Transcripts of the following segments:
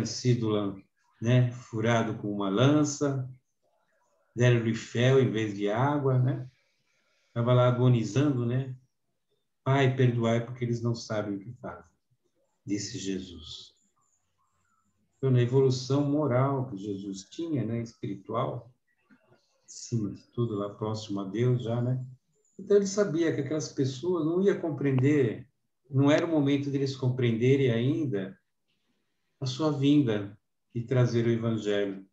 sido, né, furado com uma lança, deram-lhe fel em vez de água, né? Estava lá agonizando, né? Pai, perdoai porque eles não sabem o que fazem, disse Jesus. Então, na evolução moral que Jesus tinha, né, espiritual, acima de tudo, lá próximo a Deus já, né? Então, ele sabia que aquelas pessoas não iam compreender, não era o momento deles compreenderem ainda a sua vinda e trazer o Evangelho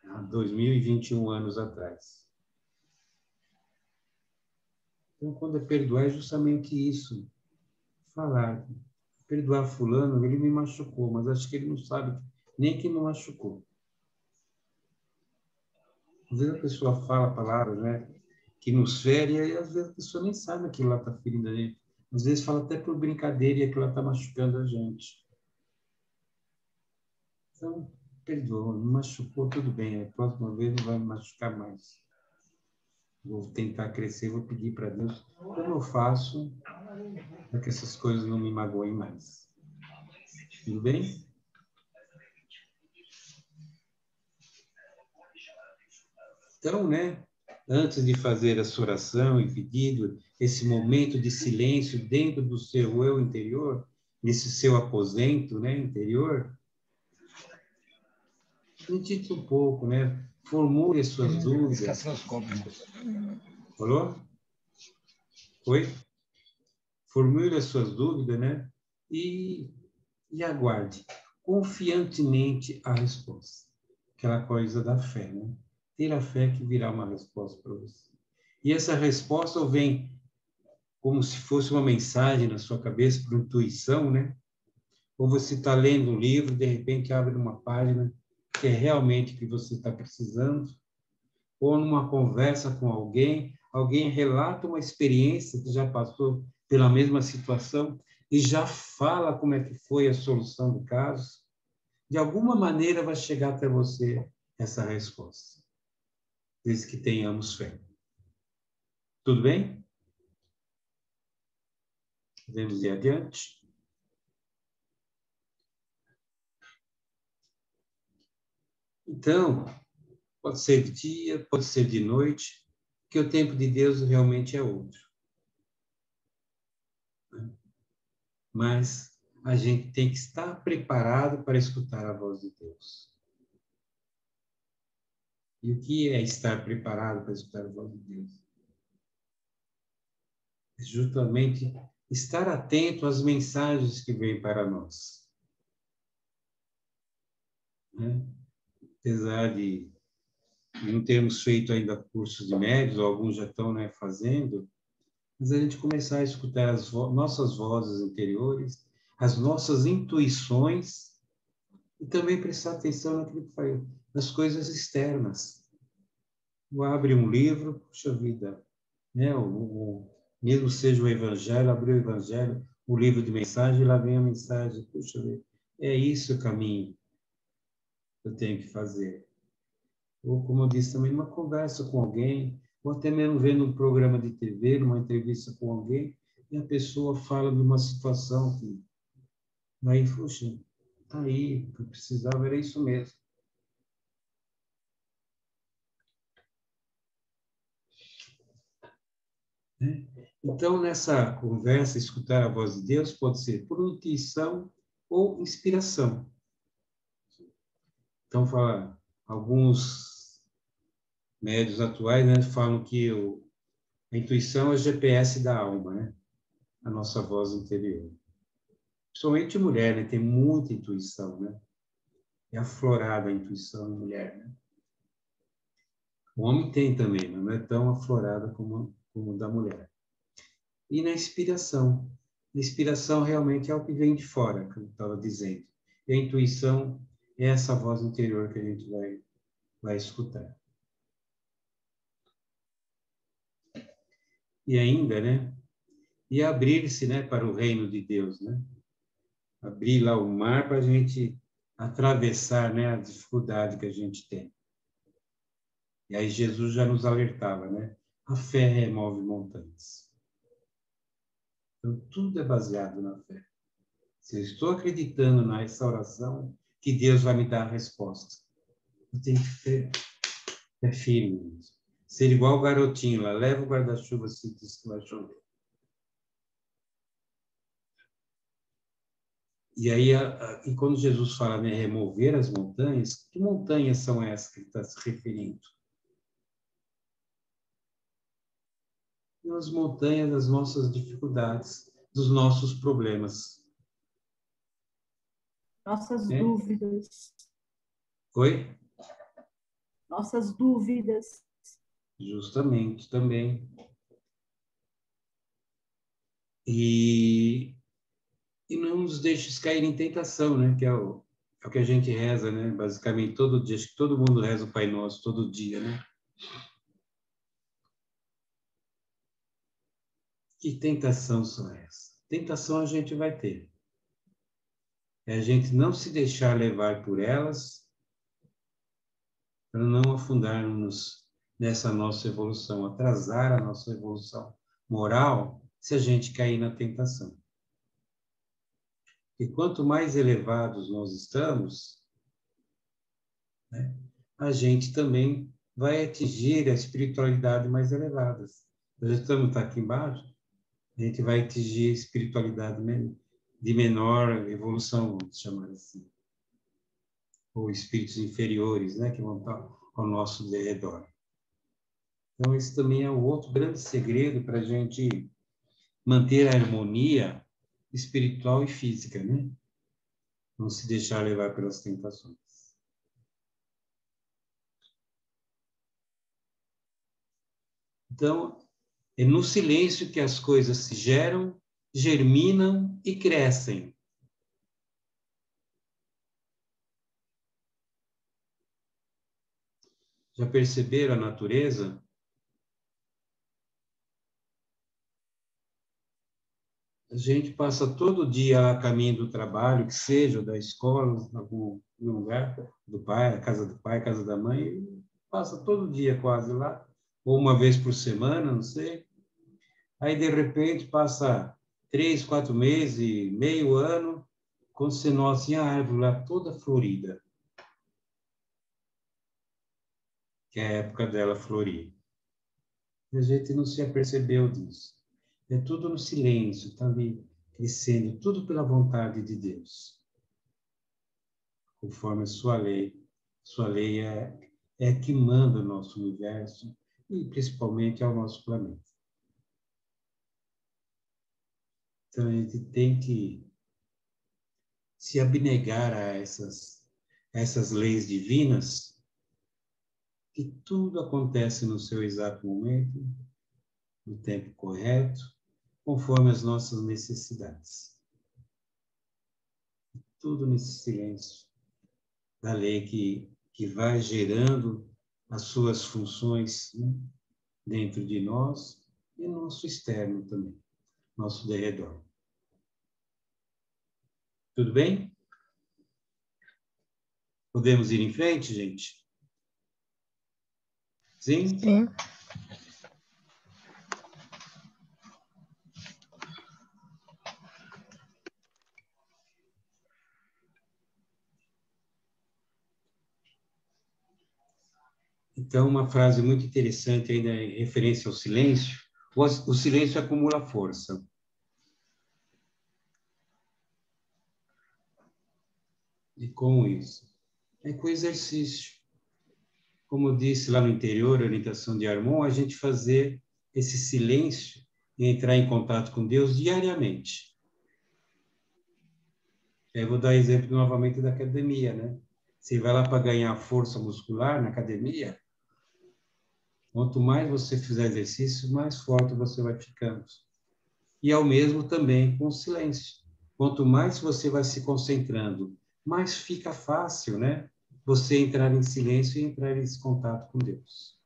há 2021 anos atrás. Então, quando é perdoar, é justamente isso. Falar, perdoar fulano, ele me machucou, mas acho que ele não sabe nem que me machucou. Às vezes a pessoa fala palavras, né, que nos fere, e às vezes a pessoa nem sabe que ela está ferindo a gente. Às vezes fala até por brincadeira e que ela está machucando a gente. Então, perdoa, me machucou, tudo bem, a próxima vez não vai me machucar mais. Vou tentar crescer, vou pedir para Deus como eu faço para que essas coisas não me magoem mais. Tudo bem? Então, né, antes de fazer essa oração e pedido, esse momento de silêncio dentro do seu eu interior, nesse seu aposento, né, interior, medite um pouco, né? Formule as suas dúvidas. Falou? Oi? Formule as suas dúvidas, né? E aguarde confiantemente a resposta. Aquela coisa da fé, né? Ter a fé que virá uma resposta para você. E essa resposta vem como se fosse uma mensagem na sua cabeça, por intuição, né? Ou você está lendo um livro, de repente abre uma página que é realmente o que você está precisando, ou numa conversa com alguém, alguém relata uma experiência que já passou pela mesma situação e já fala como é que foi a solução do caso. De alguma maneira vai chegar até você essa resposta, desde que tenhamos fé. Tudo bem? Podemos ir adiante? Então, pode ser de dia, pode ser de noite, que o tempo de Deus realmente é outro. Mas a gente tem que estar preparado para escutar a voz de Deus. E o que é estar preparado para escutar a voz de Deus? É justamente estar atento às mensagens que vêm para nós. Né? Apesar de não termos feito ainda cursos de médios, alguns já estão, né, fazendo, mas a gente começar a escutar as nossas vozes interiores, as nossas intuições, e também prestar atenção naquilo que faz, nas coisas externas. Abre um livro, puxa vida, né? Mesmo seja o Evangelho, abriu o Evangelho, o livro de mensagem, lá vem a mensagem, puxa vida, é isso o caminho que eu tenho que fazer. Ou, como eu disse também, numa conversa com alguém, ou até mesmo vendo um programa de TV, numa entrevista com alguém, e a pessoa fala de uma situação que, aí, puxa, tá aí, o que eu precisava era isso mesmo. Né? Então, nessa conversa, escutar a voz de Deus pode ser por intuição ou inspiração. Então, fala, alguns médios atuais, né, falam que a intuição é o GPS da alma, né? A nossa voz interior. Principalmente mulher, né? Tem muita intuição, né? É aflorada a intuição da mulher, né? O homem tem também, mas não é tão aflorada como da mulher. E na inspiração. A inspiração realmente é o que vem de fora, como eu estava dizendo. E a intuição é essa voz interior que a gente vai escutar. E ainda, né? E abrir-se, né, para o reino de Deus, né? Abrir lá o mar para a gente atravessar, né, a dificuldade que a gente tem. E aí Jesus já nos alertava, né? A fé remove montanhas. Então, tudo é baseado na fé. Se eu estou acreditando na restauração, que Deus vai me dar a resposta. Eu tenho que ter pé firme. Ser igual o garotinho lá, leva o guarda-chuva se diz que vai chover. E aí, e quando Jesus fala, né, remover as montanhas, que montanhas são essas que ele está se referindo? As montanhas das nossas dificuldades, dos nossos problemas. Nossas né? dúvidas. Oi? Nossas dúvidas. Justamente, também. E não nos deixes cair em tentação, né? Que é o que a gente reza, né? Basicamente, todo dia. Acho que todo mundo reza o Pai Nosso, todo dia, né? Que tentação são essas? Tentação a gente vai ter. É a gente não se deixar levar por elas para não afundarmos nessa nossa evolução, atrasar a nossa evolução moral se a gente cair na tentação. E quanto mais elevados nós estamos, né, a gente também vai atingir a espiritualidade mais elevada. Nós estamos aqui embaixo, a gente vai atingir a espiritualidade de menor evolução, vamos chamar assim. Ou espíritos inferiores, né, que vão estar ao nosso redor. Então, esse também é o outro grande segredo para a gente manter a harmonia espiritual e física, né? Não se deixar levar pelas tentações. Então, é no silêncio que as coisas se geram, germinam e crescem. Já perceberam a natureza? A gente passa todo dia a caminho do trabalho, que seja, da escola, em algum lugar, do pai, a casa do pai, a casa da mãe, e passa todo dia quase lá, ou uma vez por semana, não sei. Aí, de repente, passa 3, 4 meses, meio ano, quando você nota assim, a árvore lá toda florida, que é a época dela florir. E a gente não se apercebeu disso. É tudo no silêncio, está ali crescendo, tudo pela vontade de Deus, conforme a sua lei. Sua lei é que manda o nosso universo e principalmente ao nosso planeta. Então a gente tem que se abnegar a essas leis divinas, que tudo acontece no seu exato momento, no tempo correto, conforme as nossas necessidades. Tudo nesse silêncio da lei que vai gerando as suas funções, né, dentro de nós e no nosso externo também, nosso derredor. Tudo bem? Podemos ir em frente, gente? Sim? Sim. Então, uma frase muito interessante ainda em referência ao silêncio. O silêncio acumula força. E como isso? É com o exercício. Como eu disse lá no interior, a orientação de Harmon, a gente fazer esse silêncio e entrar em contato com Deus diariamente. Eu vou dar exemplo novamente da academia, né? Você vai lá para ganhar força muscular na academia, quanto mais você fizer exercício, mais forte você vai ficando. E ao mesmo também com o silêncio. Quanto mais você vai se concentrando, mais fica fácil, né? Você entrar em silêncio e entrar em esse contato com Deus.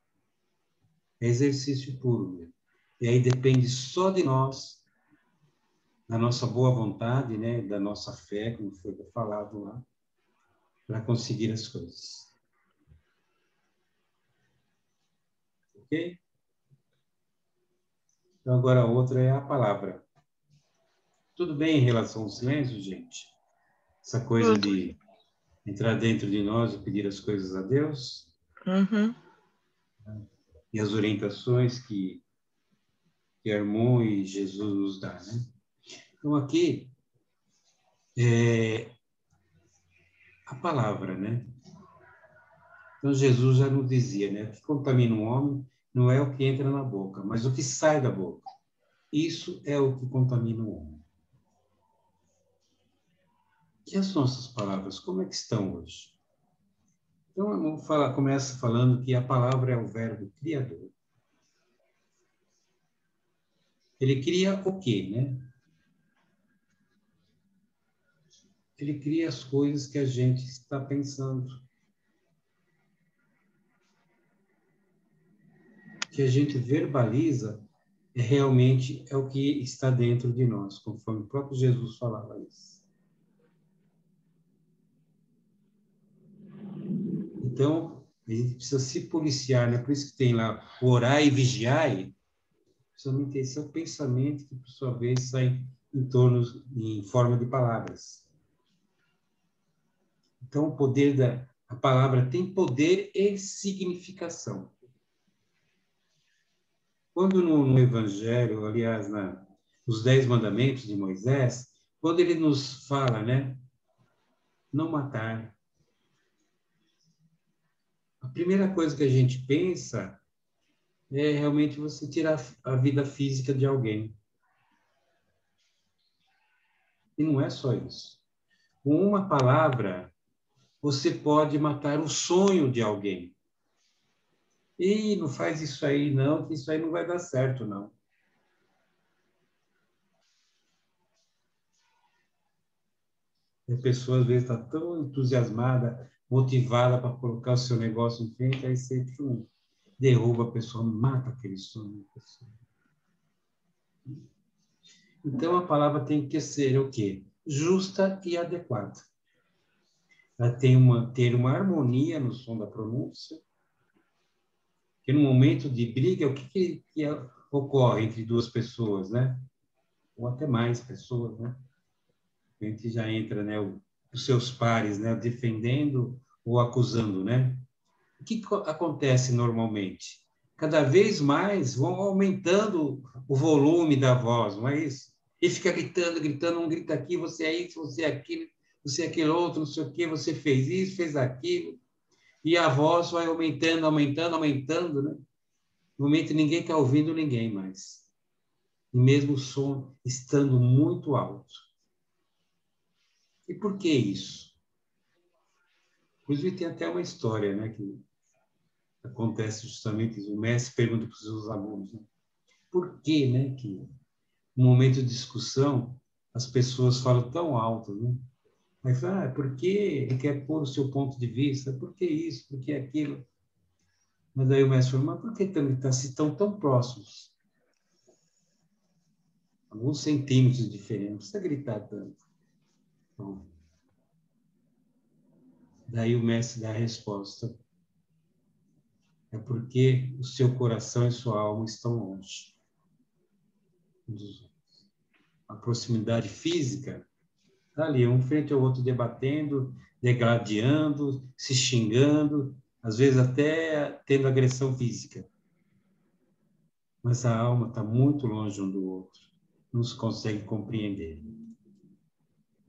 É exercício puro mesmo. E aí depende só de nós, da nossa boa vontade, né? Da nossa fé, como foi falado lá, para conseguir as coisas. Ok? Então agora a outra é a palavra. Tudo bem em relação ao silêncio, gente? Essa coisa Tudo. de entrar dentro de nós e pedir as coisas a Deus Uhum. e as orientações que Armon e Jesus nos dá, né? Então, aqui, a palavra, né? Então, Jesus já nos dizia, né? O que contamina um homem não é o que entra na boca, mas o que sai da boca. Isso é o que contamina o homem. E as nossas palavras, como é que estão hoje? Então, vamos falar, começa falando que a palavra é o verbo criador. Ele cria o quê, né? Ele cria as coisas que a gente está pensando. Que a gente verbaliza realmente é o que está dentro de nós, conforme o próprio Jesus falava isso. Então, a gente precisa se policiar, né? Por isso que tem lá o orar e vigiar, principalmente esse é o pensamento que, por sua vez, sai em forma de palavras. Então, o poder a palavra tem poder e significação. Quando no Evangelho, aliás, nos 10 mandamentos de Moisés, quando ele nos fala, né? Não matar. A primeira coisa que a gente pensa é realmente você tirar a vida física de alguém. E não é só isso. Com uma palavra, você pode matar o sonho de alguém. E não faz isso aí, não, que isso aí não vai dar certo, não. E a pessoa, às vezes, está tão entusiasmada, motivada para colocar o seu negócio em frente, aí você derruba a pessoa, mata aquele sonho da pessoa. Então, a palavra tem que ser o quê? Justa e adequada. Ela tem ter uma harmonia no som da pronúncia, que no momento de briga, o que ocorre entre duas pessoas, né? Ou até mais pessoas, né? A gente já entra, né, os seus pares, né, defendendo ou acusando, né? O que acontece normalmente? Cada vez mais vão aumentando o volume da voz, não é isso? E fica gritando, gritando, um grita aqui, você é isso, você é aquilo, você é aquele outro, não sei o quê, você fez isso, fez aquilo. E a voz vai aumentando, aumentando, aumentando, né? No momento ninguém está ouvindo ninguém mais. E mesmo o som estando muito alto. E por que isso? Inclusive tem até uma história, né, que acontece justamente, o mestre pergunta para os seus alunos, né, por que, né, que no momento de discussão as pessoas falam tão alto, né? Aí fala, porque ele quer pôr o seu ponto de vista, por que isso, por que aquilo? Mas aí o mestre falou, mas por que estão tão próximos? Alguns centímetros diferentes, não precisa gritar tanto. Então, daí o mestre dá a resposta. É porque o seu coração e sua alma estão longe. A proximidade física está ali, um frente ao outro debatendo, degladiando, se xingando, às vezes até tendo agressão física. Mas a alma está muito longe um do outro, não se consegue compreender.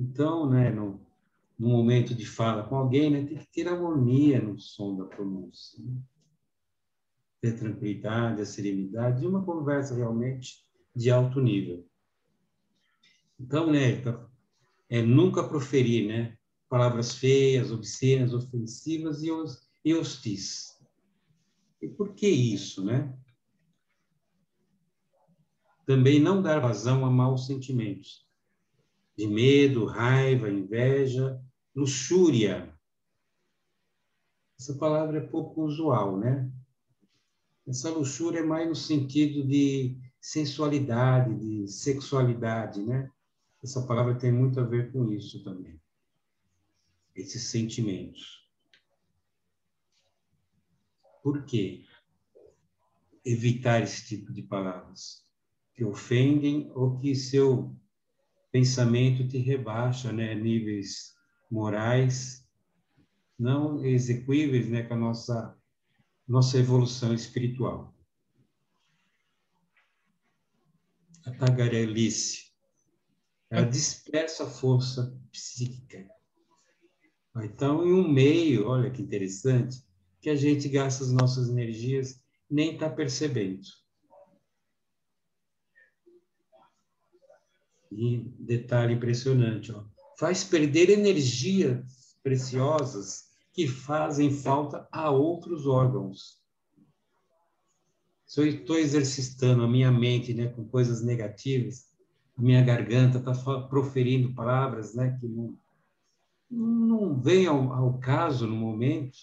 Então, né, no momento de fala com alguém, né, tem que ter harmonia no som da pronúncia, né? Ter tranquilidade, a serenidade, e uma conversa realmente de alto nível. Então, né, nunca proferir, né, palavras feias, obscenas, ofensivas e hostis. E por que isso, né? Também não dar vazão a maus sentimentos, de medo, raiva, inveja, luxúria. Essa palavra é pouco usual, né? Essa luxúria é mais no sentido de sensualidade, de sexualidade, né? Essa palavra tem muito a ver com isso também. Esses sentimentos. Por quê? Evitar esse tipo de palavras que ofendem ou que seu pensamento te rebaixa, né? Níveis morais não execuíveis, né? Com a nossa evolução espiritual. A tagarelice, ela dispersa a força psíquica. Então, em um meio, olha que interessante, que a gente gasta as nossas energias e nem está percebendo. E detalhe impressionante, ó, faz perder energias preciosas que fazem falta a outros órgãos. Se eu estou exercitando a minha mente, né, com coisas negativas, a minha garganta está proferindo palavras, né, que não vêm ao caso no momento,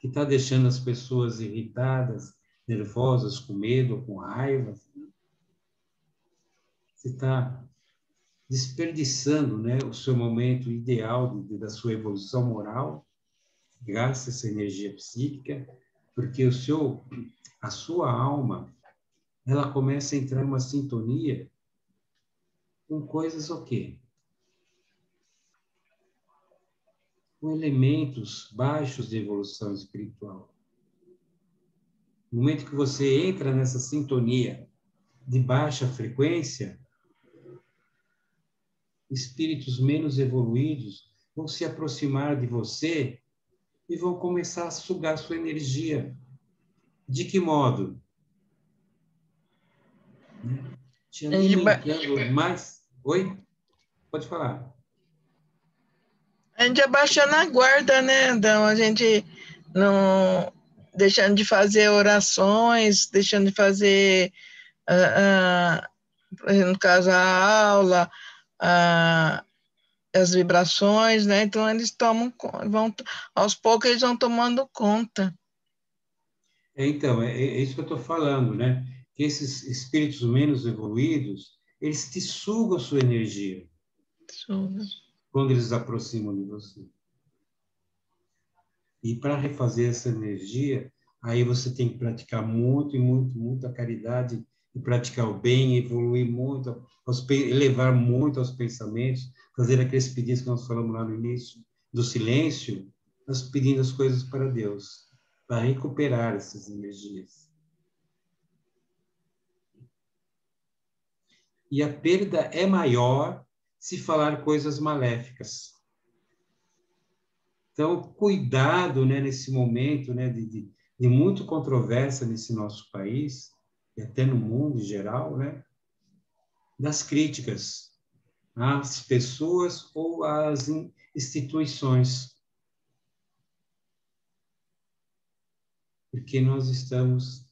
que está deixando as pessoas irritadas, nervosas, com medo, com raiva. Você está desperdiçando, né, o seu momento ideal da sua evolução moral, gasta essa energia psíquica, porque a sua alma, ela começa a entrar em uma sintonia com coisas o quê? Com elementos baixos de evolução espiritual. No momento que você entra nessa sintonia de baixa frequência, espíritos menos evoluídos vão se aproximar de você e vão começar a sugar sua energia. De que modo? Te alimentando mais. Oi? Pode falar. A gente abaixando a guarda, né? Então, a gente não deixando de fazer orações, deixando de fazer, no caso, a aula, as vibrações, né? Então, eles aos poucos, eles vão tomando conta. Então, é isso que eu estou falando, né? Que esses espíritos menos evoluídos, eles te sugam a sua energia. Suga. Quando eles aproximam de você. E para refazer essa energia, aí você tem que praticar muito e muito, muita caridade, e praticar o bem, evoluir muito, elevar muito aos pensamentos, fazer aqueles pedidos que nós falamos lá no início, do silêncio, nós pedindo as coisas para Deus, para recuperar essas energias. E a perda é maior se falar coisas maléficas. Então, cuidado, né, nesse momento, né, de muito controvérsia nesse nosso país, e até no mundo em geral, né, das críticas às pessoas ou às instituições. Porque nós estamos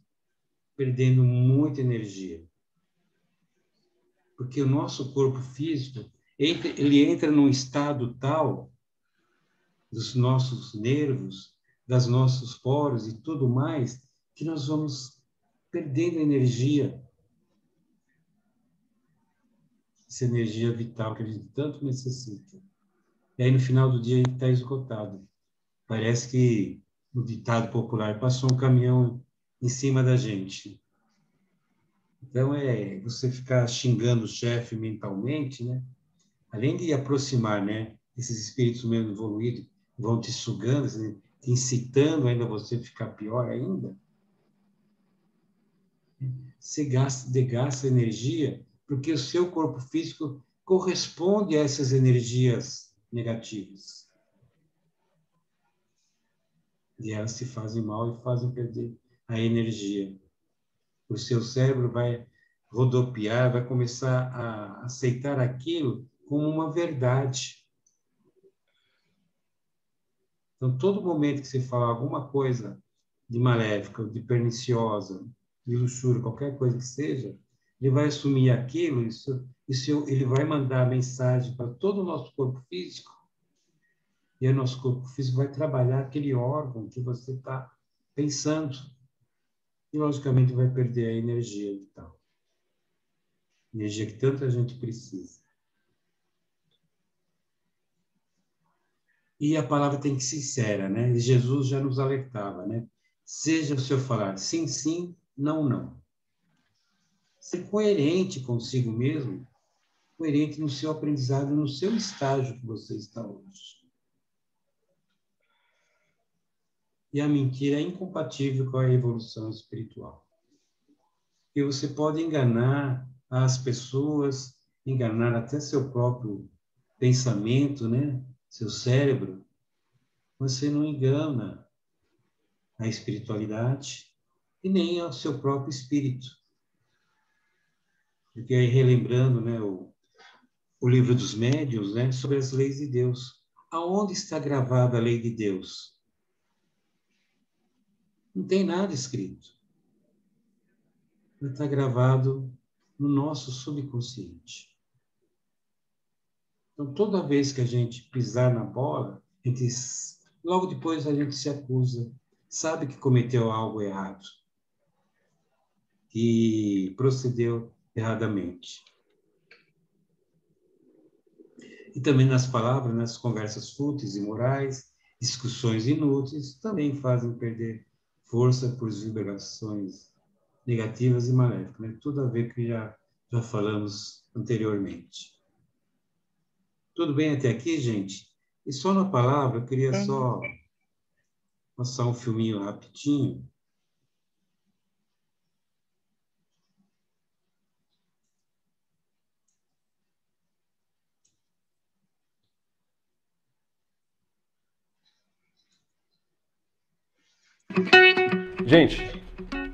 perdendo muita energia. Porque o nosso corpo físico, ele entra num estado tal dos nossos nervos, das nossos poros e tudo mais, que nós vamos perdendo energia. Essa energia vital que a gente tanto necessita. E aí, no final do dia, a gente está esgotado. Parece que, no ditado popular, passou um caminhão em cima da gente. Então, é você ficar xingando o chefe mentalmente, né? Além de aproximar, né? Esses espíritos menos evoluídos vão te sugando, assim, te incitando ainda a você ficar pior ainda. Você desgasta energia porque o seu corpo físico corresponde a essas energias negativas. E elas se fazem mal e fazem perder a energia. O seu cérebro vai rodopiar, vai começar a aceitar aquilo como uma verdade. Então, todo momento que você falar alguma coisa de maléfica, de perniciosa, de luxúria, qualquer coisa que seja, ele vai assumir aquilo, ele vai mandar a mensagem para todo o nosso corpo físico, e o nosso corpo físico vai trabalhar aquele órgão que você está pensando, e logicamente vai perder a energia vital. Energia que tanta gente precisa. E a palavra tem que ser sincera, né? E Jesus já nos alertava, né? Seja o seu falar sim, sim, não, não. Ser coerente consigo mesmo coerente no seu aprendizado, no seu estágio que você está hoje. E a mentira é incompatível com a evolução espiritual. E você pode enganar as pessoas, enganar até seu próprio pensamento, né? Seu cérebro. Você não engana a espiritualidade e nem ao seu próprio espírito. Porque aí, relembrando, né, o livro dos médiuns, né, sobre as leis de Deus. Aonde está gravada a lei de Deus? Não tem nada escrito. Está gravado no nosso subconsciente. Então, toda vez que a gente pisar na bola, logo depois a gente se acusa, sabe que cometeu algo errado, que procedeu erradamente. E também nas palavras, nas conversas fúteis e morais, discussões inúteis, também fazem perder força por vibrações negativas e maléficas, né? Tudo a ver com o que já falamos anteriormente. Tudo bem até aqui, gente? E só na palavra, eu queria só passar um filminho rapidinho. Gente,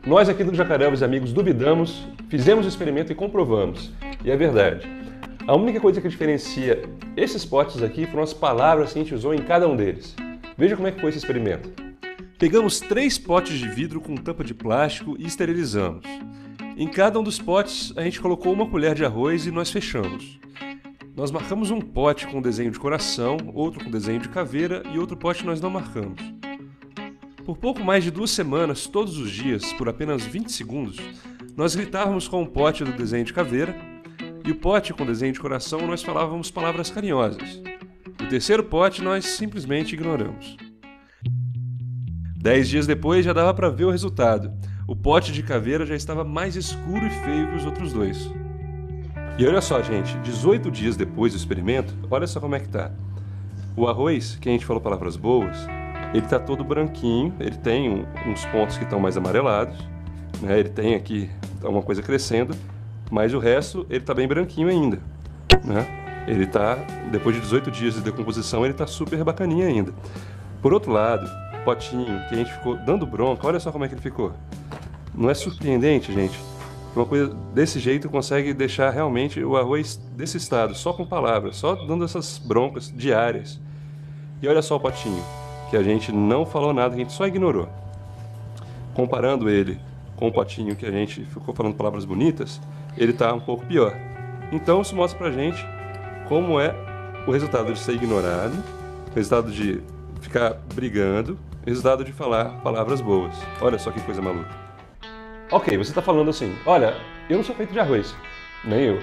nós aqui do Jacaré, os amigos, duvidamos, fizemos o experimento e comprovamos. E é verdade. A única coisa que diferencia esses potes aqui foram as palavras que a gente usou em cada um deles. Veja como é que foi esse experimento. Pegamos 3 potes de vidro com tampa de plástico e esterilizamos. Em cada um dos potes, a gente colocou uma colher de arroz e nós fechamos. Nós marcamos um pote com desenho de coração, outro com desenho de caveira e outro pote nós não marcamos. Por pouco mais de 2 semanas, todos os dias, por apenas 20 segundos, nós gritávamos com o pote do desenho de caveira e o pote com desenho de coração nós falávamos palavras carinhosas. O terceiro pote nós simplesmente ignoramos. 10 dias depois já dava para ver o resultado. O pote de caveira já estava mais escuro e feio que os outros 2. E olha só, gente, 18 dias depois do experimento, olha só como é que tá. O arroz, que a gente falou palavras boas, ele tá todo branquinho, ele tem uns pontos que estão mais amarelados, né? Ele tem aqui uma coisa crescendo, mas o resto ele tá bem branquinho ainda, né? Ele tá, depois de 18 dias de decomposição, ele tá super bacaninha ainda. Por outro lado, o potinho que a gente ficou dando bronca, olha só como é que ele ficou. Não é surpreendente, gente? Uma coisa desse jeito consegue deixar realmente o arroz desse estado, só com palavras, só dando essas broncas diárias. E olha só o potinho, que a gente não falou nada, que a gente só ignorou. Comparando ele com o potinho que a gente ficou falando palavras bonitas, ele está um pouco pior. Então isso mostra pra gente como é o resultado de ser ignorado, o resultado de ficar brigando, o resultado de falar palavras boas. Olha só que coisa maluca. Ok, você está falando assim, olha, eu não sou feito de arroz, nem eu,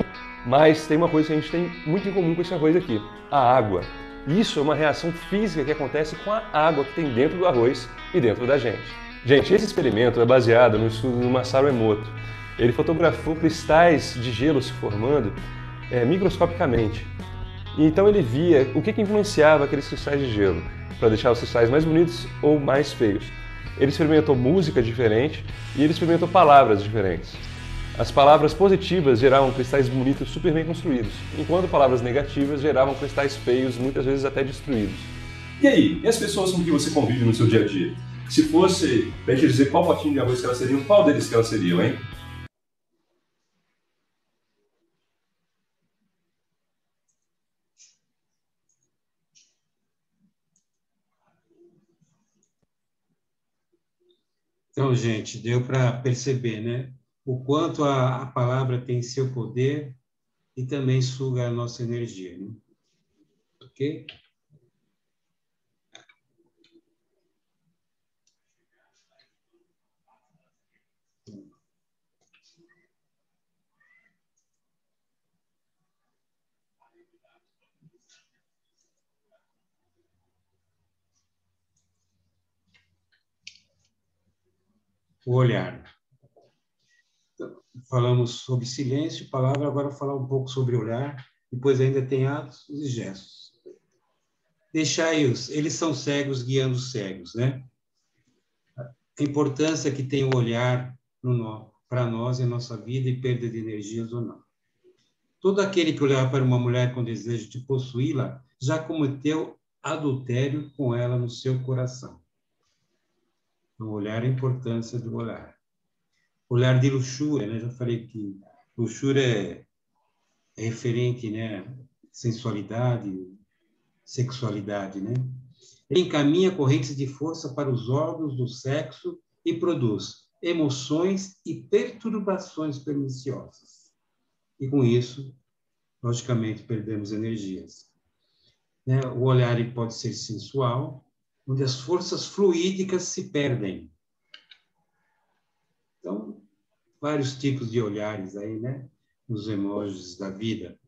mas tem uma coisa que a gente tem muito em comum com esse arroz aqui, a água. Isso é uma reação física que acontece com a água que tem dentro do arroz e dentro da gente. Gente, esse experimento é baseado no estudo do Masaru Emoto. Ele fotografou cristais de gelo se formando microscopicamente. E então ele via o que influenciava aqueles cristais de gelo, para deixar os cristais mais bonitos ou mais feios. Ele experimentou música diferente e ele experimentou palavras diferentes. As palavras positivas geravam cristais bonitos super bem construídos, enquanto palavras negativas geravam cristais feios, muitas vezes até destruídos. E aí, e as pessoas com que você convive no seu dia a dia? Se fosse pra gente dizer qual potinho de arroz que elas seriam, qual deles que elas seriam, hein? Então, gente, deu para perceber, né? O quanto a palavra tem seu poder e também suga a nossa energia, né? Ok? O olhar. falamos sobre silêncio, palavra, agora falar um pouco sobre olhar, depois ainda tem atos e gestos. Deixai-os, eles são cegos guiando os cegos, né? A importância que tem o olhar para nós em nossa vida e perda de energias ou não. Todo aquele que olhar para uma mulher com desejo de possuí-la já cometeu adultério com ela no seu coração. Então, olhar a importância do olhar. Olhar de luxúria, né? Já falei que luxúria é referente, né? Sensualidade, sexualidade, né? Ele encaminha correntes de força para os órgãos do sexo e produz emoções e perturbações perniciosas. E com isso, logicamente, perdemos energias. Né? O olhar ele pode ser sensual, onde as forças fluídicas se perdem. Então, vários tipos de olhares aí, né? Nos emojis da vida.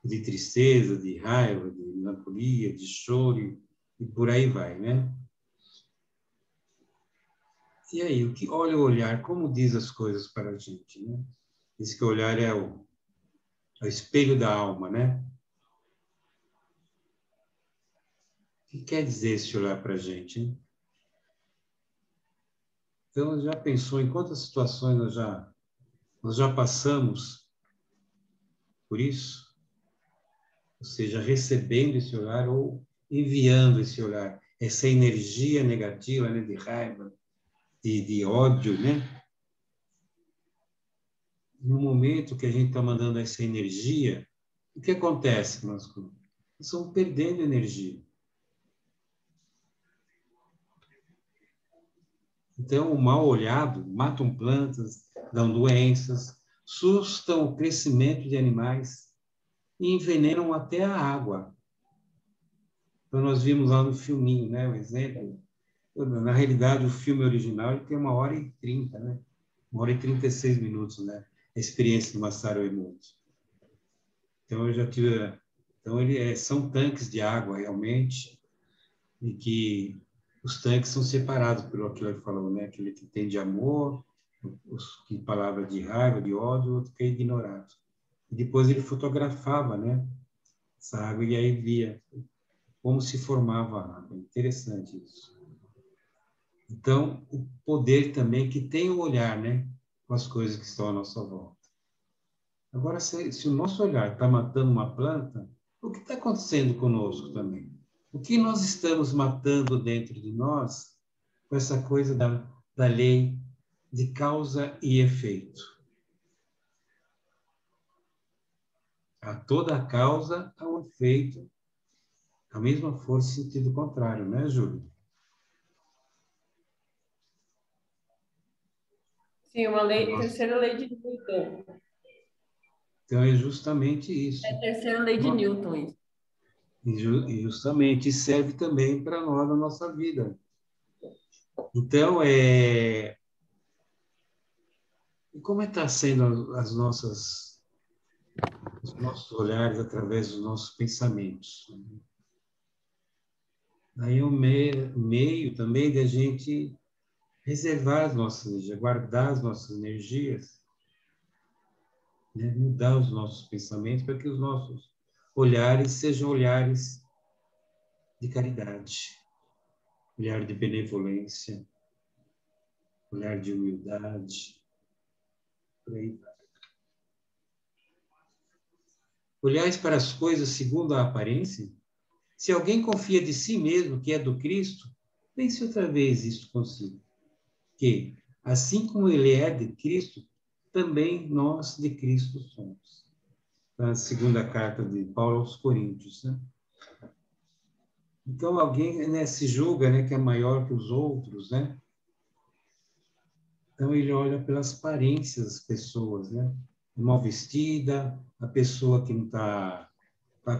De tristeza, de raiva, de melancolia, de choro, e por aí vai, né? E aí, olha o olhar, como diz as coisas para a gente, né? Diz que o olhar é o espelho da alma, né? O que quer dizer esse olhar para a gente, hein? Então, já pensou em quantas situações nós já passamos por isso? Ou seja, recebendo esse olhar ou enviando esse olhar, essa energia negativa, né, de raiva, de ódio, né? No momento que a gente está mandando essa energia, o que acontece? Nós estamos perdendo energia. Então, o mal olhado matam plantas, dão doenças, sustam o crescimento de animais e envenenam até a água. Então, nós vimos lá no filminho, né, o exemplo. Na realidade, o filme original ele tem 1h30, né? 1h36 minutos, né? A experiência do Masaru Emoto. Então, eu já tive... Então, são tanques de água, realmente, e que os tanques são separados pelo aquilo que ele falou, né? Aquele que tem de amor, que palavra de raiva, de ódio, outro que é ignorado. E depois ele fotografava, né? Essa água e aí via como se formava a água. Interessante isso. Então, o poder também que tem o olhar, né? Com as coisas que estão à nossa volta. Agora, se o nosso olhar está matando uma planta, o que está acontecendo conosco também? O que nós estamos matando dentro de nós com essa coisa da lei de causa e efeito? A toda a causa há um efeito, a mesma força em sentido contrário, né, Júlio? Sim, uma lei, terceira lei de Newton. Então, é justamente isso. É a terceira lei de Newton, isso. E justamente serve também para nós na nossa vida. Então, como está sendo os nossos olhares através dos nossos pensamentos? Aí é um meio também da gente reservar as nossas energias, guardar as nossas energias, né? Mudar os nossos pensamentos para que os nossos olhares sejam olhares de caridade, olhar de benevolência, olhar de humildade, por aí vai. Olhais para as coisas segundo a aparência? Se alguém confia de si mesmo que é do Cristo, pense outra vez isto consigo. Que, assim como ele é de Cristo, também nós de Cristo somos. Na segunda carta de Paulo aos Coríntios, né? Então, alguém, né, se julga, né, que é maior que os outros, né? Então, ele olha pelas aparências das pessoas, né? Mal vestida, a pessoa que não está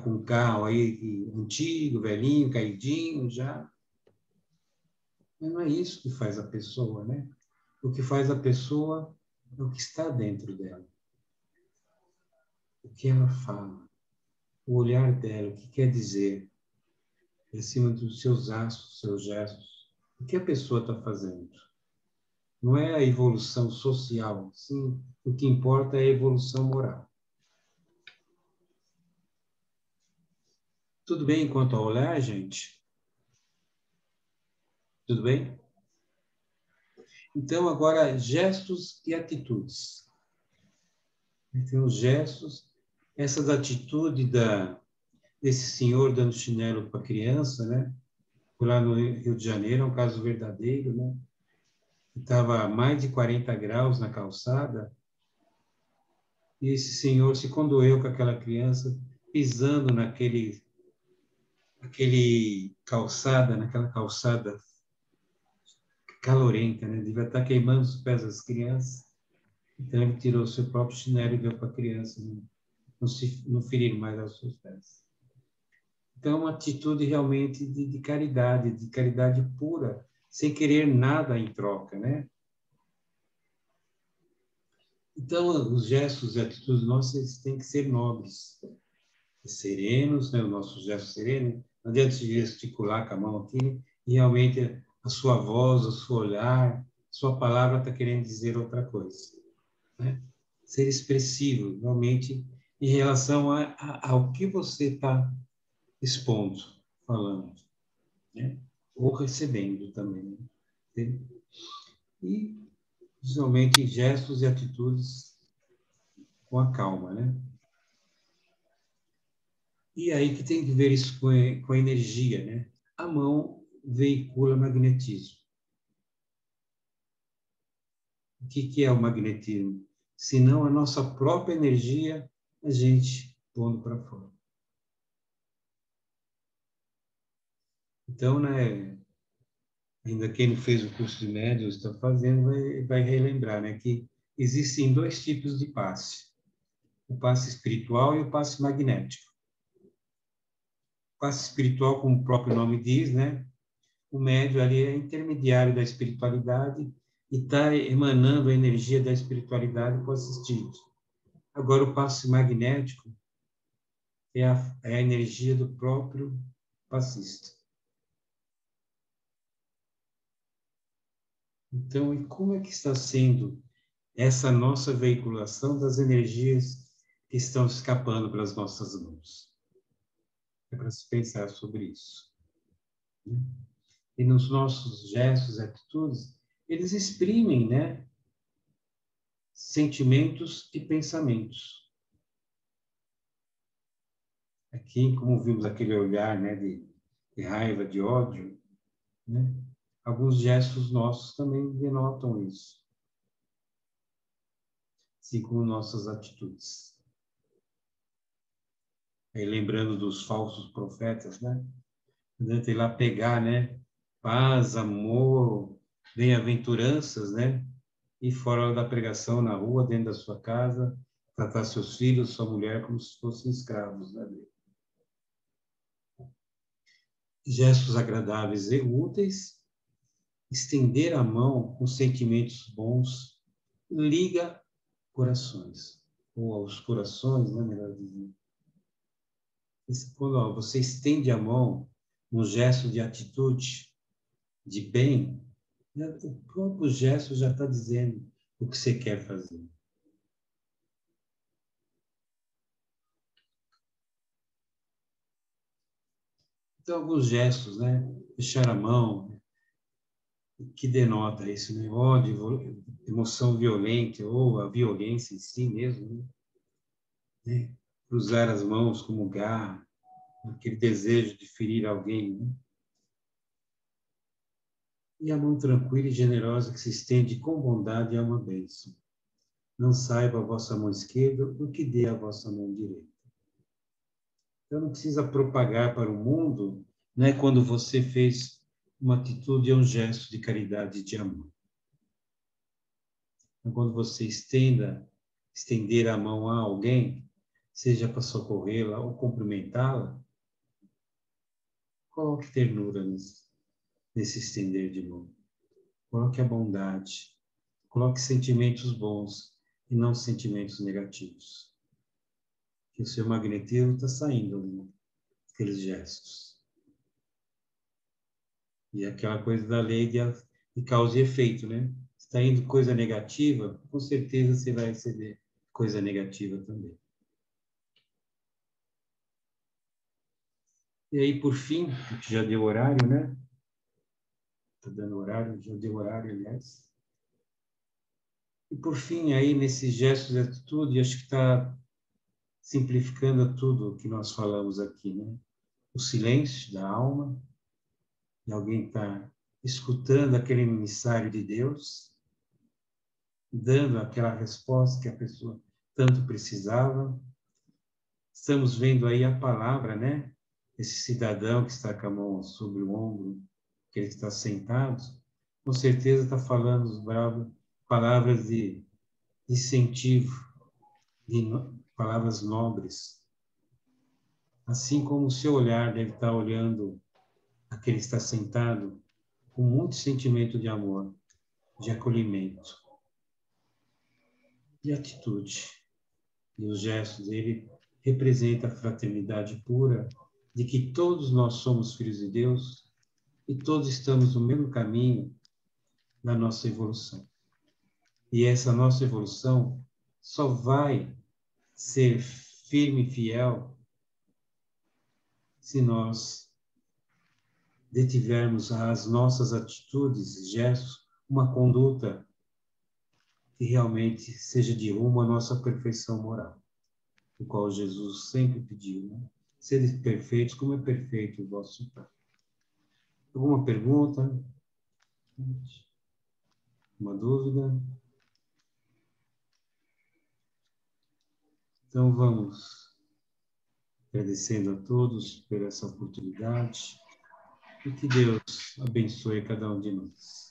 com um carro aí antigo, velhinho, caidinho já. Mas não é isso que faz a pessoa, né? O que faz a pessoa é o que está dentro dela. O que ela fala, o olhar dela, o que quer dizer, em cima dos seus atos, dos seus gestos, o que a pessoa está fazendo. não é a evolução social, sim, o que importa é a evolução moral. Tudo bem quanto ao olhar, gente? Tudo bem? Então, agora, gestos e atitudes. Tem os gestos, essas atitudes desse senhor dando chinelo para a criança, né? Foi lá no Rio de Janeiro, é um caso verdadeiro, né? Estava a mais de 40 graus na calçada, e esse senhor se condoeu com aquela criança, pisando naquela calçada calorenta, né? Devia estar queimando os pés das crianças. Então ele tirou seu próprio chinelo e deu para a criança não ferir mais aos seus pés. Então, uma atitude realmente de caridade pura, sem querer nada em troca, né? Então, os gestos e atitudes nossas eles têm que ser nobres, serenos, né? O nosso gesto sereno. Não adianta se gesticular com a mão aqui, e realmente a sua voz, o seu olhar, a sua palavra está querendo dizer outra coisa, né? Ser expressivo, realmente, em relação ao que você está expondo, falando, né? Ou recebendo também, né? E, visualmente, gestos e atitudes com a calma, né? E aí que tem que ver isso com a energia, né? A mão veicula magnetismo. O que é o magnetismo? Se não a nossa própria energia, a gente pondo para fora. Então, né, ainda quem não fez o curso de médiuns está fazendo, vai relembrar, né, que existem dois tipos de passe. O passe espiritual e o passe magnético. O passe espiritual, como o próprio nome diz, né, o médium ali é intermediário da espiritualidade e está emanando a energia da espiritualidade para o assistido. Agora, o passe magnético é a energia do próprio passista. Então, e como é que está sendo essa nossa veiculação das energias que estão escapando pelas nossas mãos? É para se pensar sobre isso, né? E nos nossos gestos e atitudes, eles exprimem, né, sentimentos e pensamentos. Aqui, como vimos aquele olhar, né, de raiva, de ódio, né, alguns gestos nossos também denotam isso, assim como nossas atitudes. Aí, lembrando dos falsos profetas, né? Ir lá pegar, né? Paz, amor, bem-aventuranças, né? E fora da pregação, na rua, dentro da sua casa, tratar seus filhos, sua mulher como se fossem escravos, né? Gestos agradáveis e úteis, estender a mão com sentimentos bons, liga corações, ou aos corações, né? Melhor dizendo. Quando você estende a mão, um gesto de atitude, de bem, o próprio gesto já está dizendo o que você quer fazer. Então, alguns gestos, né? Fechar a mão, que denota isso, né? Ódio, emoção violenta, ou a violência em si mesmo, né? Cruzar as mãos como garra, aquele desejo de ferir alguém, né? E a mão tranquila e generosa que se estende com bondade é uma bênção. Não saiba a vossa mão esquerda o que dê a vossa mão direita. Então, não precisa propagar para o mundo, né, quando você fez uma atitude e um gesto de caridade e de amor. Então, quando você estender a mão a alguém, seja para socorrê-la ou cumprimentá-la, coloque ternura nesse estender de mão. Coloque a bondade. Coloque sentimentos bons e não sentimentos negativos. Que o seu magnetismo está saindo, né, aqueles gestos. E aquela coisa da lei de causa e efeito, né? está indo coisa negativa, com certeza você vai receber coisa negativa também. E aí, por fim, que já deu horário, né? Está dando horário, já deu horário, aliás. E por fim, aí, nesses gestos de atitude, acho que está simplificando tudo o que nós falamos aqui, né? O silêncio da alma, de alguém estar escutando aquele emissário de Deus, dando aquela resposta que a pessoa tanto precisava. Estamos vendo aí a palavra, né? Esse cidadão que está com a mão sobre o ombro, que ele está sentado, com certeza está falando palavras de incentivo, palavras nobres. Assim como o seu olhar deve estar olhando aquele que está sentado com muito sentimento de amor, de acolhimento, de atitude. E os gestos dele representam a fraternidade pura de que todos nós somos filhos de Deus e todos estamos no mesmo caminho da nossa evolução. E essa nossa evolução só vai ser firme e fiel se nós detivermos as nossas atitudes e gestos, uma conduta que realmente seja de rumo à nossa perfeição moral, o qual Jesus sempre pediu, né? Sede perfeitos como é perfeito o vosso Pai. Alguma pergunta? Uma dúvida? Então vamos agradecendo a todos por essa oportunidade e que Deus abençoe cada um de nós.